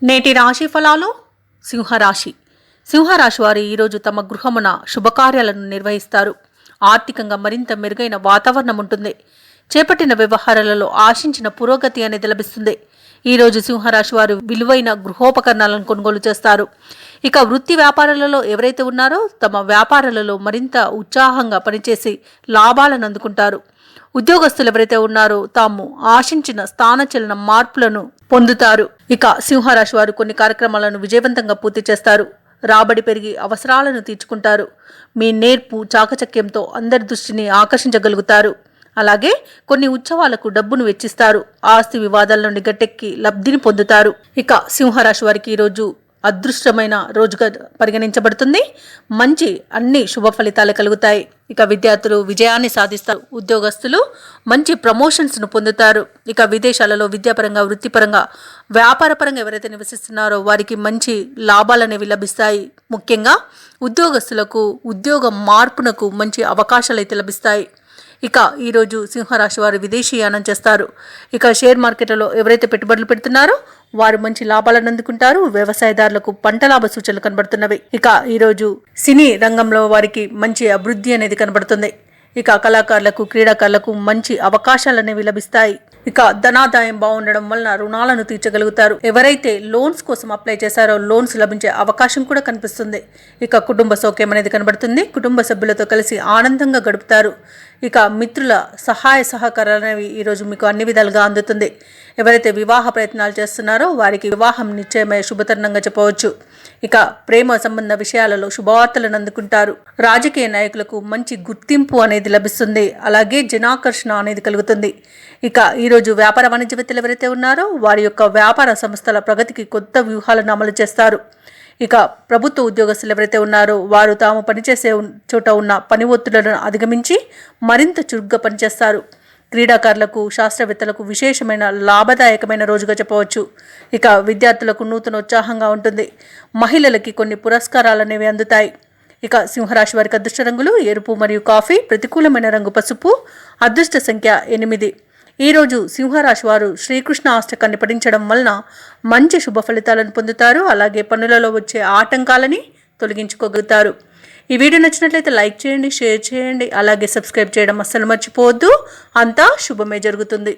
నేటి రాశి ఫలాలు. సింహరాశి. సింహరాశి వారు ఈరోజు తమ గృహమున శుభకార్యాలను నిర్వహిస్తారు. ఆర్థికంగా మరింత మెరుగైన వాతావరణం ఉంటుంది. చేపట్టిన వ్యవహారాలలో ఆశించిన పురోగతి అనేది లభిస్తుంది. ఈరోజు సింహరాశి వారు విలువైన గృహోపకరణాలను కొనుగోలు చేస్తారు. ఇక వృత్తి వ్యాపారాలలో ఎవరైతే ఉన్నారో తమ వ్యాపారాలలో మరింత ఉత్సాహంగా పనిచేసి లాభాలను అందుకుంటారు. ఉద్యోగస్తులు ఎవరైతే ఉన్నారో తాము ఆశించిన స్థానచలన మార్పులను పొందుతారు. ఇక సింహరాశి వారు కొన్ని కార్యక్రమాలను విజయవంతంగా పూర్తి చేస్తారు. రాబడి పెరిగి అవసరాలను తీర్చుకుంటారు. మీ నేర్పు చాకచక్యంతో అందరి దృష్టిని ఆకర్షించగలుగుతారు. అలాగే కొన్ని ఉత్సవాలకు డబ్బును వెచ్చిస్తారు. ఆస్తి వివాదాల నుండి గట్టెక్కి లబ్ధిని పొందుతారు. ఇక సింహరాశి వారికి ఈరోజు అదృష్టమైన రోజుగా పరిగణించబడుతుంది. మంచి అన్ని శుభ ఫలితాలు కలుగుతాయి. ఇక విద్యార్థులు విజయాన్ని సాధిస్తారు. ఉద్యోగస్తులు మంచి ప్రమోషన్స్ను పొందుతారు. ఇక విదేశాలలో విద్యాపరంగా, వృత్తిపరంగా, వ్యాపారపరంగా ఎవరైతే నివసిస్తున్నారో వారికి మంచి లాభాలు అనేవి లభిస్తాయి. ముఖ్యంగా ఉద్యోగస్తులకు ఉద్యోగ మార్పునకు మంచి అవకాశాలు అయితే లభిస్తాయి. ఇక ఈరోజు సింహరాశి వారు విదేశీయానం చేస్తారు. ఇక షేర్ మార్కెట్లలో ఎవరైతే పెట్టుబడులు పెడుతున్నారో వారు మంచి లాభాలను అందుకుంటారు. వ్యవసాయదారులకు పంట లాభ సూచనలు కనబడుతున్నవి. ఇక ఈరోజు సినీ రంగంలో వారికి మంచి అభివృద్ధి అనేది కనబడుతుంది. ఇక కళాకారులకు, క్రీడాకారులకు మంచి అవకాశాలు అనేవి లభిస్తాయి. ఇక ధనాదాయం బాగుండడం వలన రుణాలను తీర్చగలుగుతారు. ఎవరైతే లోన్స్ కోసం అప్లై చేశారో లోన్స్ లభించే అవకాశం కూడా కనిపిస్తుంది. ఇక కుటుంబ సౌఖ్యం అనేది కనబడుతుంది. కుటుంబ సభ్యులతో కలిసి ఆనందంగా గడుపుతారు. ఇక మిత్రుల సహాయ సహకారాలు అనేవి ఈరోజు మీకు అన్ని విధాలుగా అందుతుంది. ఎవరైతే వివాహ ప్రయత్నాలు చేస్తున్నారో వారికి వివాహం నిశ్చయమయ్యే శుభతరుణంగా చెప్పవచ్చు. ఇక ప్రేమ సంబంధ విషయాలలో శుభవార్తలను అందుకుంటారు. రాజకీయ నాయకులకు మంచి గుర్తింపు అనేది లభిస్తుంది. అలాగే జనాకర్షణ అనేది కలుగుతుంది. ఇక ఈరోజు వ్యాపార వాణిజ్యవేత్తలు ఎవరైతే ఉన్నారో వారి యొక్క వ్యాపార సంస్థల ప్రగతికి కొత్త వ్యూహాలను అమలు చేస్తారు. ఇక ప్రభుత్వ ఉద్యోగస్తులు ఎవరైతే ఉన్నారో వారు తాము పనిచేసే చోట ఉన్న పని ఒత్తిళ్లను అధిగమించి మరింత చురుగ్గా పనిచేస్తారు. క్రీడాకారులకు, శాస్త్రవేత్తలకు విశేషమైన లాభదాయకమైన రోజుగా చెప్పవచ్చు. ఇక విద్యార్థులకు నూతన ఉత్సాహంగా ఉంటుంది. మహిళలకి కొన్ని పురస్కారాలు అనేవి అందుతాయి. ఇక సింహరాశి వారికి అదృష్ట రంగులు ఎరుపు మరియు కాఫీ. ప్రతికూలమైన రంగు పసుపు. అదృష్ట సంఖ్య 8. ఈరోజు సింహరాశి వారు శ్రీకృష్ణ అష్టకాన్ని పఠించడం వలన మంచి శుభ ఫలితాలను పొందుతారు. అలాగే పనులలో వచ్చే ఆటంకాలని తొలగించుకోగలుగుతారు. ఈ వీడియో నచ్చినట్లయితే లైక్ చేయండి, షేర్ చేయండి, అలాగే సబ్స్క్రైబ్ చేయడం అస్సలు మర్చిపోవద్దు. అంతా శుభమే జరుగుతుంది.